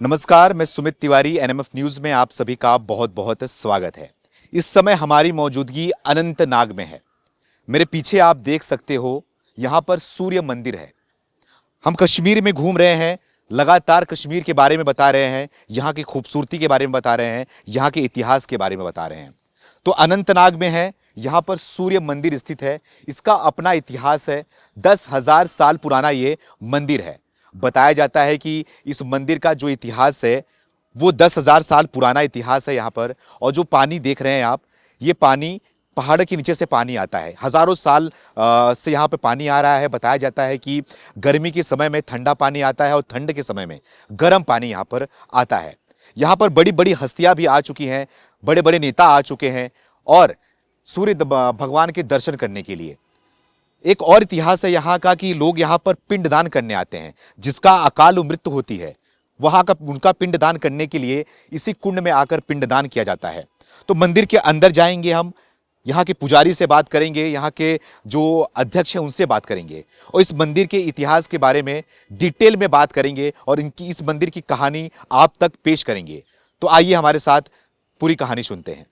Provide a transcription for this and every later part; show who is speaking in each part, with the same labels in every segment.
Speaker 1: नमस्कार, मैं Sumit Tiwari. NMF news में आप सभी का बहुत बहुत स्वागत है। इस समय हमारी मौजूदगी अनंतनाग में है। मेरे पीछे आप देख सकते हो, यहां पर सूर्य मंदिर है। हम कश्मीर में घूम रहे हैं, लगातार कश्मीर के बारे में बता रहे हैं, यहां की खूबसूरती के बारे में बता रहे हैं, यहां के इतिहास के बारे में बता रहे हैं। तो अनंतनाग में है, यहां पर सूर्य मंदिर स्थित है। इसका अपना इतिहास है। 10,000 साल पुराना ये मंदिर है। बताया जाता है कि इस मंदिर का जो इतिहास है वो 10,000 साल पुराना इतिहास है यहाँ पर। और जो पानी देख रहे हैं आप, ये पानी पहाड़ के नीचे से पानी आता है। हजारों साल से यहाँ पे पानी आ रहा है। बताया जाता है कि गर्मी के समय में ठंडा पानी आता है और ठंड के समय में गर्म पानी यहाँ पर आता है। यहाँ पर बड़ी बड़ी हस्तियां भी आ चुकी हैं, बड़े बड़े नेता आ चुके हैं और सूर्य भगवान के दर्शन करने के लिए। एक और इतिहास है यहाँ का कि लोग यहाँ पर पिंडदान करने आते हैं। जिसका अकाल मृत्यु होती है, वहां का उनका पिंडदान करने के लिए इसी कुंड में आकर पिंडदान किया जाता है। तो मंदिर के अंदर जाएंगे हम, यहाँ के पुजारी से बात करेंगे, यहाँ के जो अध्यक्ष हैं उनसे बात करेंगे और इस मंदिर के इतिहास के बारे में डिटेल में बात करेंगे और इनकी इस मंदिर की कहानी आप तक पेश करेंगे। तो आइए हमारे साथ पूरी कहानी सुनते हैं।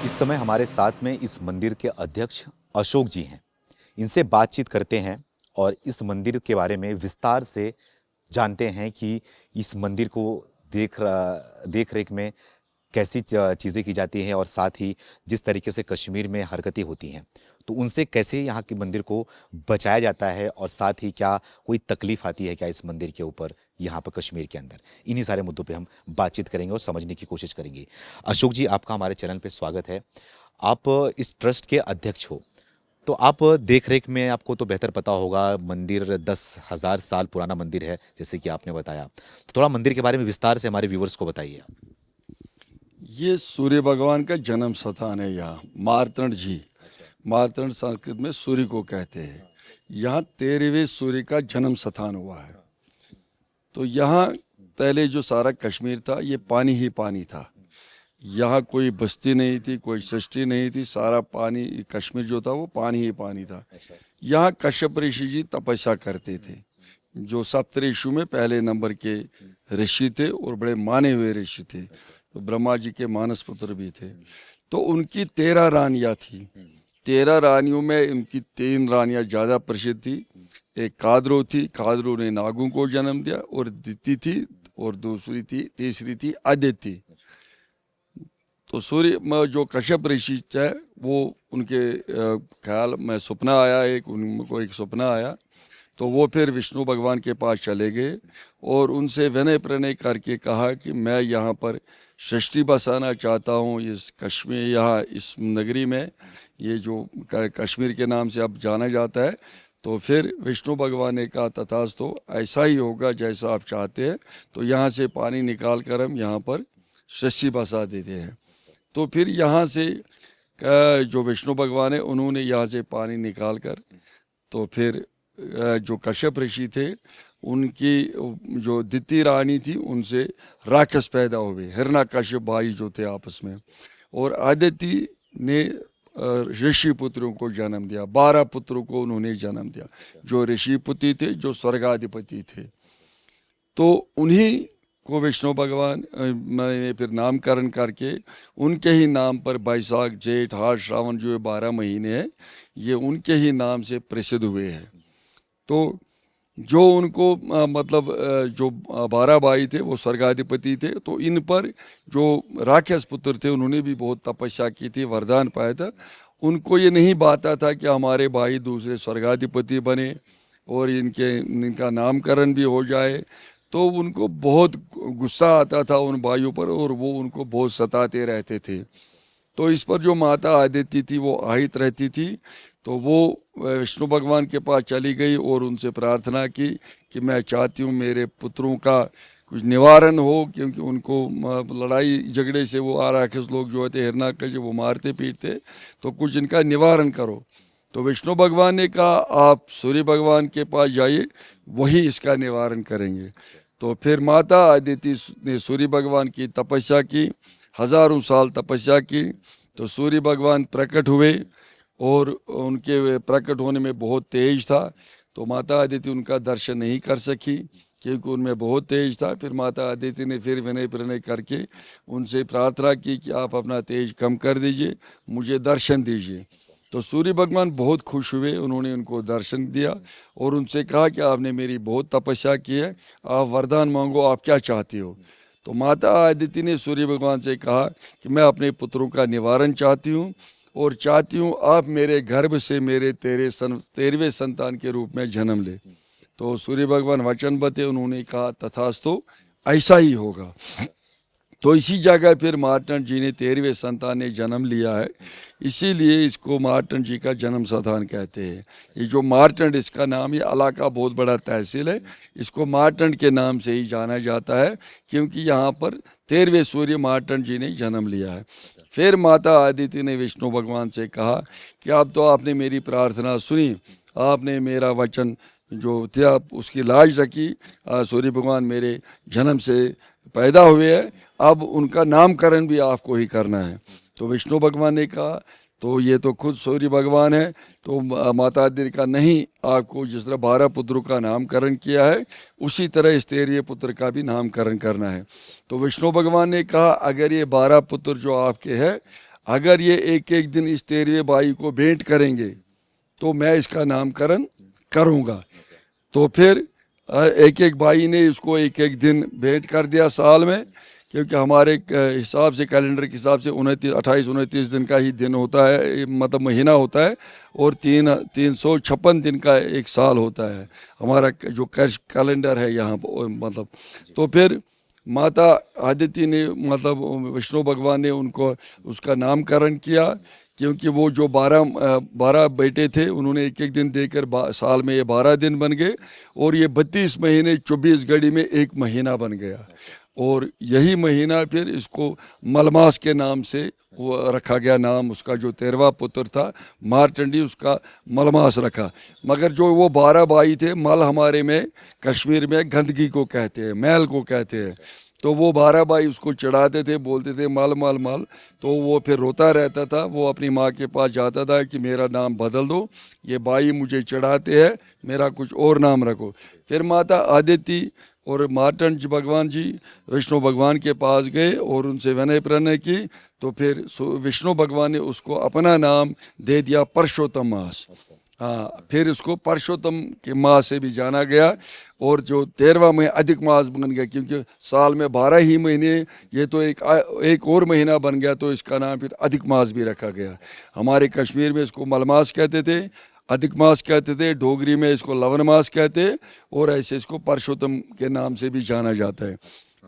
Speaker 1: इस समय हमारे साथ में इस मंदिर के अध्यक्ष अशोक जी हैं। इनसे बातचीत करते हैं और इस मंदिर के बारे में विस्तार से जानते हैं कि इस मंदिर को देख रेख में कैसी चीज़ें की जाती हैं और साथ ही जिस तरीके से कश्मीर में हरकतें होती हैं, तो उनसे कैसे यहाँ के मंदिर को बचाया जाता है और साथ ही क्या कोई तकलीफ आती है क्या इस मंदिर के ऊपर यहाँ पर कश्मीर के अंदर। इन्हीं सारे मुद्दों पे हम बातचीत करेंगे और समझने की कोशिश करेंगे। अशोक जी, आपका हमारे चैनल पे स्वागत है। आप इस ट्रस्ट के अध्यक्ष हो, तो आप देख रेख में आपको तो बेहतर पता होगा। मंदिर 10,000 साल पुराना मंदिर है जैसे कि आपने बताया, तो थोड़ा मंदिर के बारे में विस्तार से हमारे व्यूवर्स को बताइए।
Speaker 2: ये सूर्य भगवान का जन्म स्थान है। यहाँ मार्तंड जी, मार्तंड संस्कृत में सूर्य को कहते हैं। यहाँ 13वें सूर्य का जन्म स्थान हुआ है। तो यहाँ पहले जो सारा कश्मीर था ये पानी ही पानी था। यहाँ कोई बस्ती नहीं थी, कोई सृष्टि नहीं थी, सारा पानी, कश्मीर जो था वो पानी ही पानी था। यहाँ कश्यप ऋषि जी तपस्या करते थे, जो सप्त ऋषियों में पहले नंबर के ऋषि थे और बड़े माने हुए ऋषि थे। तो ब्रह्मा जी के मानस पुत्र भी थे। तो उनकी 13 रानियाँ थी। 13 रानियों में उनकी 3 रानियाँ ज़्यादा प्रसिद्ध थी। एक कादरो थी, कादरो ने नागों को जन्म दिया, और दिति थी, और तीसरी थी अदिति। तो सूर्य जो कश्यप ऋषि है वो उनके ख्याल में सपना आया, उनको एक सपना आया। तो वो फिर विष्णु भगवान के पास चले गए और उनसे विनय प्रणय करके कहा कि मैं यहाँ पर सृष्टि बसाना चाहता हूँ इस कश्मीर, यहाँ इस नगरी में, ये जो कश्मीर के नाम से अब जाना जाता है। तो फिर विष्णु भगवान ने कहा तथास्तु, ऐसा ही होगा जैसा आप चाहते हैं। तो यहाँ से पानी निकाल कर हम यहाँ पर सृष्टि बसा देते हैं। तो फिर यहाँ से जो विष्णु भगवान है उन्होंने यहाँ से पानी निकाल कर, तो फिर जो कश्यप ऋषि थे उनकी जो दिति रानी थी उनसे राक्षस पैदा हुए, हिरण्यकश्यप भाई जो थे आपस में। और आदिति ने ऋषि पुत्रों को जन्म दिया, 12 पुत्रों को उन्होंने जन्म दिया, जो ऋषिपति थे, जो स्वर्गाधिपति थे। तो उन्हीं को विष्णु भगवान मैंने फिर नामकरण करके उनके ही नाम पर बैसाख, जेठ, हाड़, श्रावण जो 12 महीने हैं, ये उनके ही नाम से प्रसिद्ध हुए हैं। तो जो उनको जो 12 भाई थे वो स्वर्गाधिपति थे। तो इन पर जो राक्षस पुत्र थे उन्होंने भी बहुत तपस्या की थी, वरदान पाया था। उनको ये नहीं बाता था कि हमारे भाई दूसरे स्वर्गाधिपति बने और इनका नामकरण भी हो जाए। तो उनको बहुत गुस्सा आता था उन भाइयों पर और वो उनको बहुत सताते रहते थे। तो इस पर जो माता आदित्य थी वो आहित रहती थी। तो वो विष्णु भगवान के पास चली गई और उनसे प्रार्थना की कि मैं चाहती हूँ मेरे पुत्रों का कुछ निवारण हो, क्योंकि उनको लड़ाई झगड़े से वो आराक्षस लोग जो होते हिरण्यकश्यप वो मारते पीटते, तो कुछ इनका निवारण करो। तो विष्णु भगवान ने कहा आप सूर्य भगवान के पास जाइए, वही इसका निवारण करेंगे। तो फिर माता अदिति ने सूर्य भगवान की तपस्या की, हजारों साल तपस्या की। तो सूर्य भगवान प्रकट हुए और उनके प्रकट होने में बहुत तेज था, तो माता अदिति उनका दर्शन नहीं कर सकी क्योंकि उनमें बहुत तेज था। फिर माता अदिति ने फिर विनय प्रनय करके उनसे प्रार्थना की कि आप अपना तेज कम कर दीजिए, मुझे दर्शन दीजिए। तो सूर्य भगवान बहुत खुश हुए, उन्होंने उनको दर्शन दिया और उनसे कहा कि आपने मेरी बहुत तपस्या की है, आप वरदान मांगो, आप क्या चाहती हो। तो माता अदिति ने सूर्य भगवान से कहा कि मैं अपने पुत्रों का निवारण चाहती हूँ और चाहती हूँ आप मेरे गर्भ से मेरे 13वें संतान के रूप में जन्म ले। तो सूर्य भगवान वचन बते, उन्होंने कहा तथास्तु, ऐसा ही होगा। तो इसी जगह फिर मार्तंड जी ने 13वें संतान ने जन्म लिया है, इसीलिए इसको मार्तंड जी का जन्म स्थान कहते हैं। ये जो मार्तंड, इसका नाम, ये अला का बहुत बड़ा तहसील है, इसको मार्तंड के नाम से ही जाना जाता है क्योंकि यहाँ पर 13वें सूर्य मार्तंड जी ने जन्म लिया है। फिर माता अदिति ने विष्णु भगवान से कहा कि अब तो आपने मेरी प्रार्थना सुनी, आपने मेरा वचन जो था उसकी लाज रखी, सूर्य भगवान मेरे जन्म से पैदा हुए हैं, अब उनका नामकरण भी आपको ही करना है। तो विष्णु भगवान ने कहा, तो ये तो खुद सूर्य भगवान है, तो माता अदिति का नहीं, आपको जिस तरह 12 पुत्रों का नामकरण किया है उसी तरह इस 13वें पुत्र का भी नामकरण करना है। तो विष्णु भगवान ने कहा अगर ये 12 पुत्र जो आपके हैं, अगर ये एक एक दिन इस 13वें भाई को भेंट करेंगे तो मैं इसका नामकरण करूँगा। तो फिर एक एक भाई ने इसको एक एक दिन भेंट कर दिया साल में, क्योंकि हमारे हिसाब से, कैलेंडर के हिसाब से 28-29 दिन का ही दिन होता है, मतलब महीना होता है, और 356 दिन का एक साल होता है हमारा जो कैलेंडर है यहाँ पर, मतलब। तो फिर माता अदिति ने, मतलब विष्णु भगवान ने उनको उसका नामकरण किया, क्योंकि वो जो 12 बेटे थे उन्होंने एक एक दिन देकर साल में ये 12 दिन बन गए, और ये 32 महीने 24 घड़ी में एक महीना बन गया। और यही महीना फिर इसको मलमास के नाम से वो रखा गया, नाम उसका जो 13वां पुत्र था मार्तंडी, उसका मलमास रखा। मगर जो वो 12 भाई थे, मल हमारे में कश्मीर में गंदगी को कहते हैं, मैल को कहते हैं, तो वो 12 भाई उसको चढ़ाते थे, बोलते थे मल मल मल। तो वो फिर रोता रहता था, वो अपनी माँ के पास जाता था कि मेरा नाम बदल दो, ये भाई मुझे चढ़ाते हैं, मेरा कुछ और नाम रखो। फिर माता अदिति और मार्तंड जी भगवान जी विष्णु भगवान के पास गए और उनसे विनय प्रनय की। तो फिर विष्णु भगवान ने उसको अपना नाम दे दिया परशोत्तम मास। हाँ, फिर उसको परशोत्तम के मास से भी जाना गया, और जो 13वां में अधिक मास बन गया, क्योंकि साल में 12 ही महीने, ये तो एक और महीना बन गया, तो इसका नाम फिर अधिक मास भी रखा गया। हमारे कश्मीर में इसको मलमास कहते थे, अधिक मास कहते थे, डोगरी में इसको लवन मास कहते हैं, और ऐसे इसको परशोत्तम के नाम से भी जाना जाता है।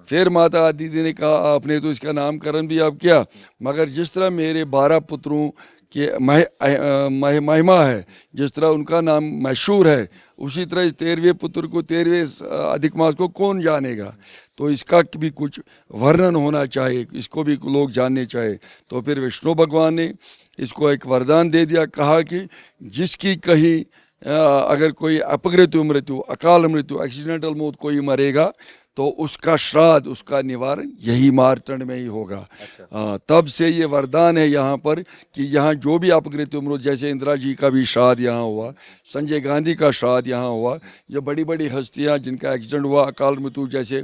Speaker 2: फिर माता अदिति ने कहा आपने तो इसका नामकरण भी अब किया, मगर जिस तरह मेरे 12 पुत्रों के महिमा है, जिस तरह उनका नाम मशहूर है, उसी तरह इस 13वें पुत्र को, 13वें अधिक मास को कौन जानेगा, तो इसका भी कुछ वर्णन होना चाहिए, इसको भी लोग जानने चाहिए। तो फिर विष्णु भगवान ने इसको एक वरदान दे दिया, कहा कि जिसकी कहीं अगर कोई अपघृत्यु मृत्यु, अकाल मृत्यु, एक्सीडेंटल मौत कोई मरेगा, तो उसका श्राद्ध, उसका निवारण यही मार्तंड में ही होगा। तब से ये वरदान है यहाँ पर कि यहाँ जो भी अपघृत्यु मृत्यु, जैसे इंदिरा जी का भी श्राद्ध यहाँ हुआ, संजय गांधी का श्राद्ध यहाँ हुआ, जो बड़ी बड़ी हस्तियाँ जिनका एक्सीडेंट हुआ, अकाल मृत्यु, जैसे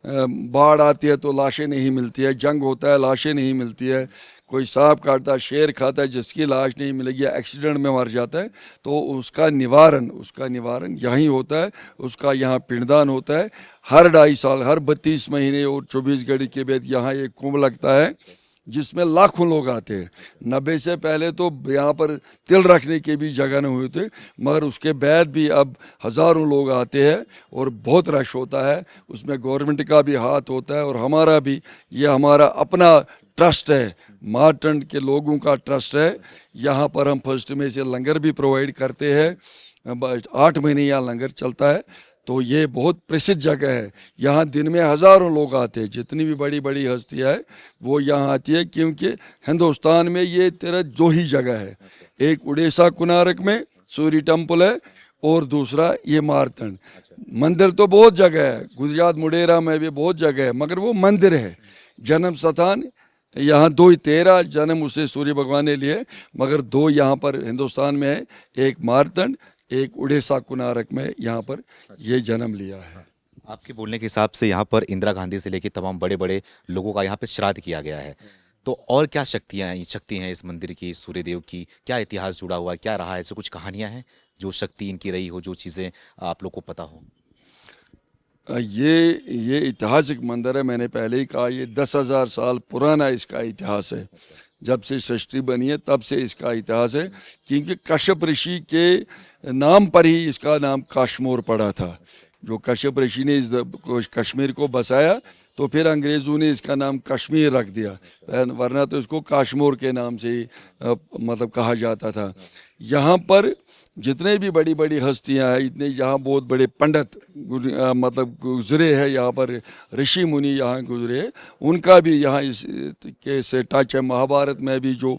Speaker 2: बाढ़ आती है तो लाशें नहीं मिलती है, जंग होता है लाशें नहीं मिलती है, कोई सांप काटता है, शेर खाता है, जिसकी लाश नहीं मिलेगी, एक्सीडेंट में मर जाता है, तो उसका निवारण यहीं होता है, उसका यहाँ पिंडदान होता है। हर 2.5 साल, हर 32 महीने और 24 घड़ी के बाद यहाँ एक कुंभ लगता है, जिसमें लाखों लोग आते हैं। 90 से पहले तो यहाँ पर तिल रखने की भी जगह नहीं हुए थे, मगर उसके बाद भी अब हज़ारों लोग आते हैं और बहुत रश होता है। उसमें गवर्नमेंट का भी हाथ होता है और हमारा भी, ये हमारा अपना ट्रस्ट है, मार्तंड के लोगों का ट्रस्ट है। यहाँ पर हम फर्स्ट में से लंगर भी प्रोवाइड करते हैं, 8 महीने यहाँ लंगर चलता है। तो ये बहुत प्रसिद्ध जगह है। यहाँ दिन में हज़ारों लोग आते हैं, जितनी भी बड़ी बड़ी हस्तियाँ है वो यहाँ आती है, क्योंकि हिंदुस्तान में ये तेरा दो ही जगह है, एक उड़ीसा कोणार्क में सूर्य टेम्पल है और दूसरा ये मारतंड। मंदिर तो बहुत जगह है, गुजरात मुडेरा में भी बहुत जगह है, मगर वो मंदिर है। जन्म स्थान यहाँ 13 जन्म उसे सूर्य भगवान ने लिए, मगर 2 यहाँ पर हिंदुस्तान में है, एक मारतंड, एक उड़ीसा कोणार्क में यहाँ पर ये जन्म लिया है।
Speaker 1: आपके बोलने के हिसाब से यहाँ पर इंदिरा गांधी से लेकर तमाम बड़े बड़े लोगों का यहाँ पे श्राद्ध किया गया है, तो और क्या शक्ति हैं इस मंदिर की, सूर्यदेव की, क्या इतिहास जुड़ा हुआ है, क्या रहा है, ऐसे कुछ कहानियां हैं जो शक्ति इनकी रही हो, जो चीज़ें आप लोग को पता हो?
Speaker 2: ये ऐतिहासिक मंदिर है, मैंने पहले ही कहा, ये 10,000 साल पुराना इसका इतिहास है। जब से सृष्टि बनी है तब से इसका इतिहास है, क्योंकि कश्यप ऋषि के नाम पर ही इसका नाम काश्मीर पड़ा था। जो कश्यप ऋषि ने इस कश्मीर को बसाया, तो फिर अंग्रेज़ों ने इसका नाम कश्मीर रख दिया, वरना तो इसको काश्मीर के नाम से ही मतलब कहा जाता था। यहाँ पर जितने भी बड़ी बड़ी हस्तियाँ हैं, इतने यहाँ बहुत बड़े पंडित मतलब गुजरे हैं, यहाँ पर ऋषि मुनि यहाँ गुजरे हैं, उनका भी यहाँ इस के से टच है। महाभारत में भी जो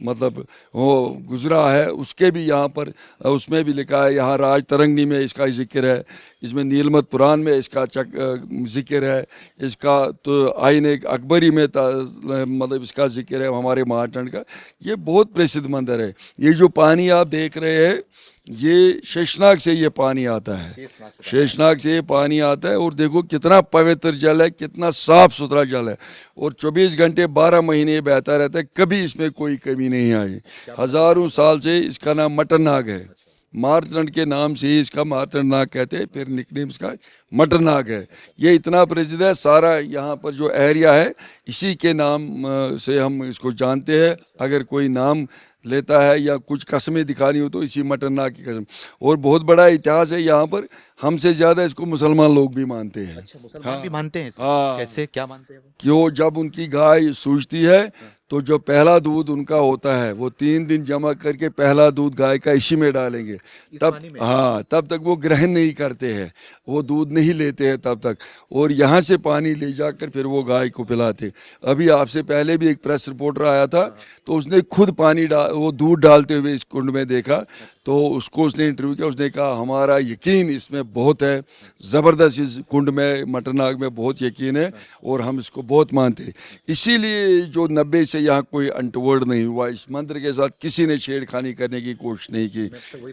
Speaker 2: मतलब वो गुजरा है उसके भी यहाँ पर उसमें भी लिखा है। यहाँ राज तरंगिणी में इसका जिक्र है, इसमें नीलमत पुराण में इसका जिक्र है, इसका तो आईने अकबरी में मतलब इसका जिक्र है, हमारे महाटंड का। ये बहुत प्रसिद्ध मंदिर है। ये जो पानी आप देख रहे हैं, ये शेषनाग से ये पानी आता है, शेषनाग से ये पानी आता है, और देखो कितना पवित्र जल है, कितना साफ सुथरा जल है, और 24 घंटे 12 महीने बहता रहता है, कभी इसमें कोई कमी नहीं आई। हज़ारों साल से इसका नाम मटरनाग है, मारतंड के नाम से ही इसका मारतंड नाग कहते हैं, फिर निकनेम इसका मटरनाग है। ये इतना प्रसिद्ध है, सारा यहाँ पर जो एरिया है इसी के नाम से हम इसको जानते हैं। अगर कोई नाम लेता है या कुछ कसमें दिखानी हो तो इसी मटरनाग की कसम। और बहुत बड़ा इतिहास है यहाँ पर, हमसे ज़्यादा इसको मुसलमान लोग भी मानते हैं।
Speaker 1: अच्छा, मुसलमान भी मानते हैं इसे?
Speaker 2: हाँ।
Speaker 1: कैसे, क्या मानते हैं वो?
Speaker 2: क्यों, जब उनकी गाय सूजती है तो जो पहला दूध उनका होता है वो 3 दिन जमा करके पहला दूध गाय का इसी में डालेंगे, तब हाँ तब तक वो ग्रहण नहीं करते हैं, वो दूध नहीं लेते हैं तब तक, और यहाँ से पानी ले जाकर फिर वो गाय को पिलाते। अभी आपसे पहले भी एक प्रेस रिपोर्टर आया था, तो उसने खुद पानी वो दूध डालते हुए इस कुंड में देखा, तो उसको उसने इंटरव्यू किया, उसने कहा हमारा यकीन इसमें बहुत है, ज़बरदस्त इस कुंड में मटरनाग में बहुत यकीन है और हम इसको बहुत मानते हैं। इसीलिए जो 90 से यहाँ कोई अनटवर्ड नहीं हुआ, इस मंदिर के साथ किसी ने छेड़खानी करने की कोशिश नहीं की,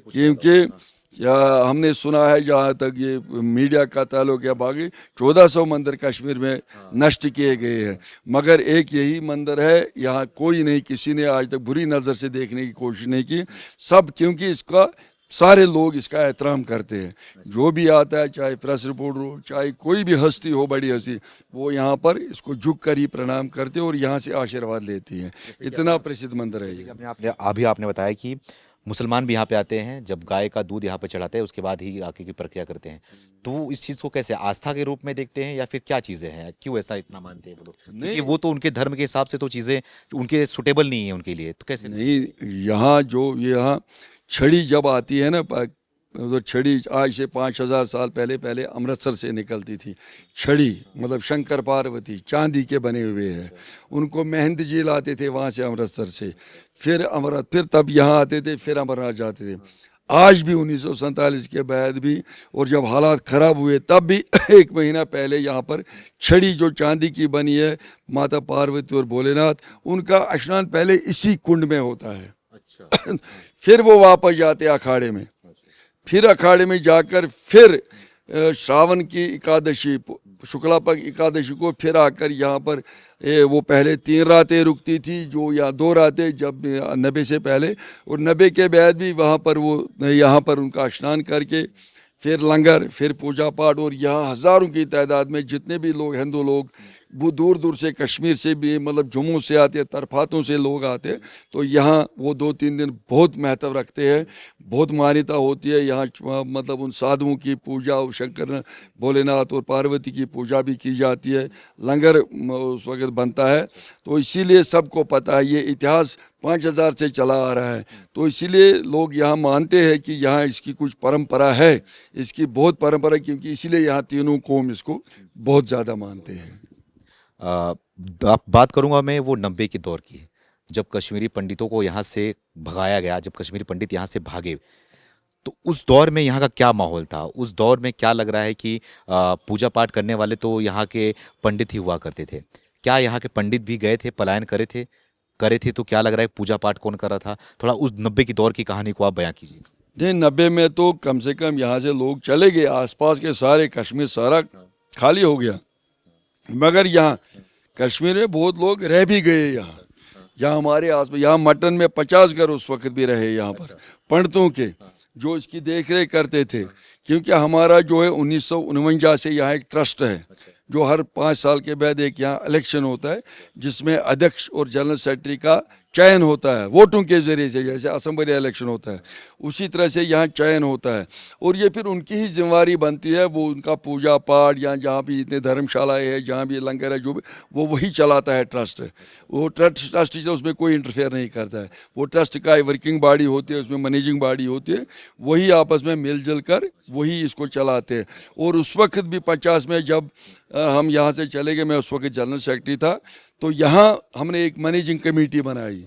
Speaker 2: क्योंकि हमने सुना है जहाँ तक ये मीडिया का ताल्लुक है, बाकी 1400 मंदिर कश्मीर में नष्ट किए गए हैं, मगर एक यही मंदिर है यहाँ कोई नहीं, किसी ने आज तक बुरी नज़र से देखने की कोशिश नहीं की सब, क्योंकि इसका सारे लोग इसका एहतराम करते हैं। जो भी आता है, चाहे प्रेस रिपोर्टर हो, चाहे कोई भी हस्ती हो, बड़ी हस्ती, वो यहाँ पर इसको झुक कर ही प्रणाम करते हैं और यहाँ से आशीर्वाद लेती हैं। इतना प्रसिद्ध मंदिर है ये।
Speaker 1: अभी आपने बताया कि मुसलमान भी यहाँ पे आते हैं, जब गाय का दूध यहाँ पे चढ़ाते हैं उसके बाद ही आगे की प्रक्रिया करते हैं, तो इस चीज़ को कैसे आस्था के रूप में देखते हैं या फिर क्या चीज़ें हैं, क्यों ऐसा इतना मानते हैं वो लोग? क्योंकि वो तो उनके धर्म के हिसाब से तो चीज़ें उनके सुटेबल नहीं है उनके लिए, तो कैसे?
Speaker 2: नहीं, यहाँ जो यहाँ छड़ी जब आती है ना, तो छड़ी आज से 5000 साल पहले अमृतसर से निकलती थी। छड़ी मतलब शंकर पार्वती चांदी के बने हुए हैं, उनको मेहंद जी लाते थे वहाँ से अमृतसर से, फिर तब यहाँ आते थे, फिर अमरनाथ जाते थे। आज भी 1947 के बाद भी, और जब हालात ख़राब हुए तब भी 1 महीना पहले यहाँ पर छड़ी जो चांदी की बनी है, माता पार्वती और भोलेनाथ, उनका स्नान पहले इसी कुंड में होता है। अच्छा। फिर वो वापस जाते अखाड़े में, फिर अखाड़े में जाकर फिर श्रावण की एकादशी, शुक्ला पक्ष एकादशी को फिर आकर यहाँ पर वो पहले 3 रातें रुकती थी जो, या 2 रातें जब 90 से पहले, और 90 के बाद भी वहाँ पर वो यहाँ पर उनका स्नान करके फिर लंगर, फिर पूजा पाठ, और यहाँ हज़ारों की तादाद में जितने भी लोग हिंदू लोग वो दूर दूर से कश्मीर से भी मतलब जम्मू से आते, तरफातों से लोग आते, तो यहाँ वो 2-3 दिन बहुत महत्व रखते हैं, बहुत मान्यता होती है यहाँ। मतलब उन साधुओं की पूजा, शंकर भोलेनाथ और पार्वती की पूजा भी की जाती है, लंगर उस वक्त बनता है। तो इसीलिए सबको पता है, ये इतिहास 5000 से चला आ रहा है, तो इसीलिए लोग यहाँ मानते हैं कि यहाँ इसकी कुछ परंपरा है, इसकी बहुत परंपरा, क्योंकि इसीलिए यहाँ तीनों कौम इसको बहुत ज़्यादा मानते हैं।
Speaker 1: आप बात करूंगा मैं वो 90 के दौर की, जब कश्मीरी पंडितों को यहाँ से भगाया गया, जब कश्मीरी पंडित यहाँ से भागे, तो उस दौर में यहाँ का क्या माहौल था? उस दौर में क्या लग रहा है कि पूजा पाठ करने वाले तो यहाँ के पंडित ही हुआ करते थे, क्या यहाँ के पंडित भी गए थे, पलायन करे थे तो क्या लग रहा है पूजा पाठ कौन कर रहा था? थोड़ा उस 90 की दौर की कहानी को आप बयां कीजिए।
Speaker 2: नहीं, 90 में तो कम से कम यहाँ से लोग चले गए, आसपास के सारे कश्मीर सारा खाली हो गया, मगर यहाँ कश्मीर में बहुत लोग रह भी गए। यहाँ हमारे आस यहाँ मटन में 50 घर उस वक्त भी रहे यहाँ पर, पंडितों के जो इसकी देख रेख करते थे। क्योंकि हमारा जो है 1949 से यहाँ एक ट्रस्ट है, जो हर 5 साल के बाद एक यहाँ इलेक्शन होता है, जिसमें अध्यक्ष और जनरल सेक्रेटरी का चयन होता है वोटों के जरिए से, जैसे असेंबली इलेक्शन होता है उसी तरह से यहाँ चयन होता है। और ये फिर उनकी ही जिम्मेवारी बनती है, वो उनका पूजा पाठ या जहाँ भी इतने धर्मशालाएँ है, जहाँ भी लंगर है, जो भी वो वही चलाता है ट्रस्ट। वो ट्रस्ट से उसमें कोई इंटरफेयर नहीं करता है। वो ट्रस्ट का वर्किंग बॉडी होती है, उसमें मैनेजिंग बॉडी होती है, वही आपस में मिलजुल कर वही इसको चलाते हैं। और उस वक्त भी 50 में जब हम यहाँ से चले गए, मैं उस वक्त जनरल सेक्रेटरी था, तो यहाँ हमने एक मैनेजिंग कमेटी बनाई,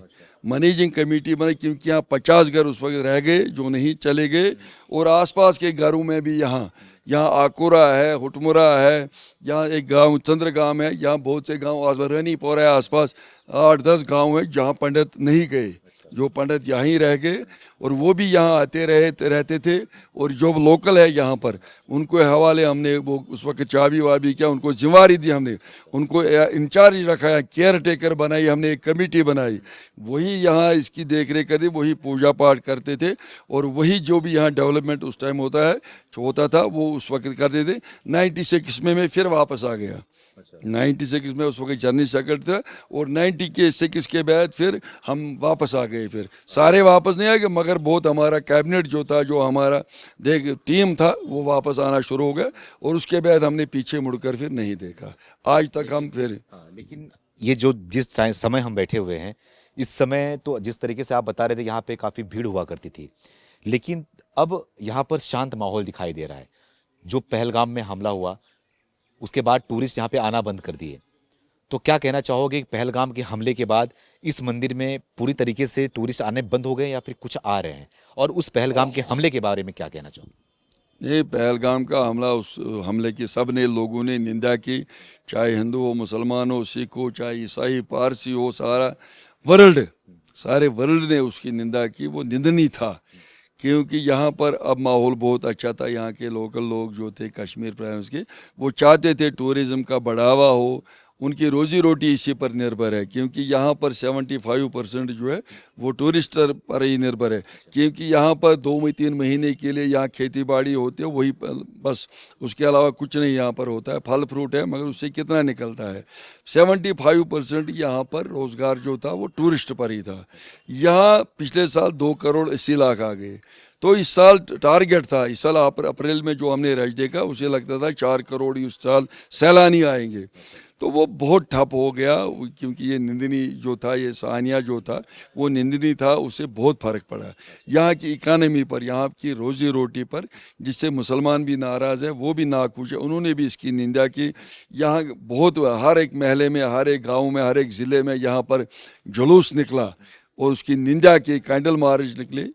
Speaker 2: क्योंकि यहाँ 50 घर उस वक्त रह गए जो नहीं चले गए। और आसपास के घरों में भी यहाँ आकुरा है, हुटमुरा है, यहाँ एक गांव चंद्रगाम है, यहाँ बहुत से गांव आसपास रनीपोरा है, आसपास 8-10 गांव है जहाँ पंडित नहीं गए, जो पंडित यहीं रह गए और वो भी यहाँ आते रहते थे। और जो लोकल है यहाँ पर उनको हवाले हमने वो उस वक्त चाबी वाबी क्या उनको जिम्मेवारी दी, हमने उनको इंचार्ज रखा है, केयर टेकर बनाई, हमने एक कमेटी बनाई, वही यहाँ इसकी देख रेख करती, वही पूजा पाठ करते थे। और वही जो भी यहाँ डेवलपमेंट उस टाइम होता था वो उस वक्त करते थे। 96 में मैं फिर वापस आ गया, 96 में उस वक्त जनरल सेक्रेटरी था, और 96 के बाद फिर हम वापस आ गए। फिर सारे वापस नहीं आ गए, मगर बहुत हमारा कैबिनेट जो था, जो हमारा टीम था, वो वापस आना शुरू हो गया। और उसके बाद हमने पीछे मुड़कर फिर नहीं देखा, आज तक हम फिर।
Speaker 1: लेकिन ये जो जिस समय हम बैठे हुए हैं, इस समय तो जिस तरीके से आप बता रहे थे यहाँ पे काफ़ी भीड़ हुआ करती थी, लेकिन अब यहाँ पर शांत माहौल दिखाई दे रहा है। जो पहलगाम में हमला हुआ उसके बाद टूरिस्ट यहाँ पे आना बंद कर दिए, तो क्या कहना चाहोगे पहलगाम के हमले के बाद इस मंदिर में पूरी तरीके से टूरिस्ट आने बंद हो गए या फिर कुछ आ रहे हैं? और उस पहलगाम के हमले के बारे में क्या कहना चाहोगे?
Speaker 2: ये पहलगाम का हमला, उस हमले की सब ने लोगों ने निंदा की, चाहे हिंदू हो, मुसलमान हो, सिख हो, चाहे ईसाई पारसी हो, सारे वर्ल्ड ने उसकी निंदा की। वो निंदनीय था, क्योंकि यहाँ पर अब माहौल बहुत अच्छा था। यहाँ के लोकल लोग जो थे कश्मीर प्राइवेंस के, वो चाहते थे टूरिज़्म का बढ़ावा हो, उनकी रोजी रोटी इसी पर निर्भर है। क्योंकि यहाँ पर 75% जो है वो टूरिस्ट पर ही निर्भर है, क्योंकि यहाँ पर 2-3 महीने के लिए यहाँ खेती बाड़ी होती है, वही बस, उसके अलावा कुछ नहीं यहाँ पर होता है। फल फ्रूट है, मगर उससे कितना निकलता है। 75% यहाँ पर रोज़गार जो था वो टूरिस्ट पर ही था। यहाँ पिछले साल 2 करोड़ 80 लाख आ गए, तो इस साल टारगेट था, इस साल अप्रैल में जो हमने रज देखा उसे लगता था 4 करोड़ इस साल सैलानी आएंगे, तो वो बहुत ठप हो गया। क्योंकि ये निंदनीय जो था, ये सानिया जो था वो निंदनीय था, उससे बहुत फ़र्क पड़ा यहाँ की इकानमी पर, यहाँ की रोज़ी रोटी पर, जिससे मुसलमान भी नाराज़ है, वो भी नाखुश है, उन्होंने भी इसकी निंदा की। यहाँ बहुत हर एक महल्ले में, हर एक गाँव में, हर एक ज़िले में यहाँ पर जुलूस निकला और उसकी निंदा की, कैंडल मार्च निकले।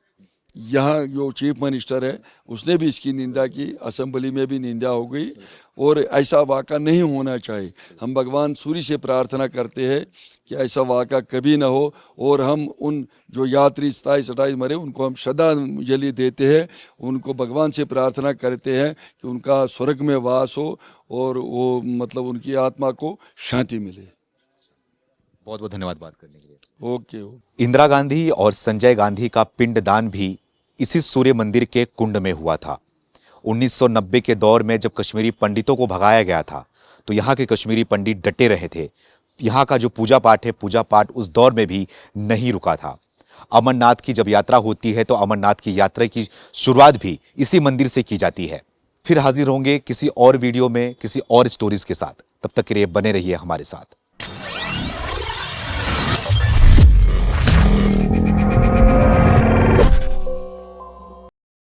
Speaker 2: यहाँ जो चीफ मिनिस्टर है उसने भी इसकी निंदा की, असेंबली में भी निंदा हो गई, और ऐसा वाक़ा नहीं होना चाहिए। हम भगवान सूर्य से प्रार्थना करते हैं कि ऐसा वाक़ा कभी ना हो, और हम उन जो यात्री 27-28 मरे उनको हम श्रद्धांजलि देते हैं, उनको भगवान से प्रार्थना करते हैं कि उनका स्वर्ग में वास हो और वो मतलब उनकी आत्मा को शांति मिले।
Speaker 1: बहुत बहुत धन्यवाद बात करने के लिए।
Speaker 2: ओके।
Speaker 1: इंदिरा गांधी और संजय गांधी का पिंडदान भी इसी सूर्य मंदिर के कुंड में हुआ था, 1990 के दौर में जब कश्मीरी पंडितों को भगाया गया था तो यहाँ के कश्मीरी पंडित डटे रहे थे। यहाँ का जो पूजा पाठ है, पूजा पाठ उस दौर में भी नहीं रुका था। अमरनाथ की जब यात्रा होती है तो अमरनाथ की यात्रा की शुरुआत भी इसी मंदिर से की जाती है। फिर हाजिर होंगे किसी और वीडियो में किसी और स्टोरीज के साथ। तब तक के लिए बने रहिए हमारे साथ।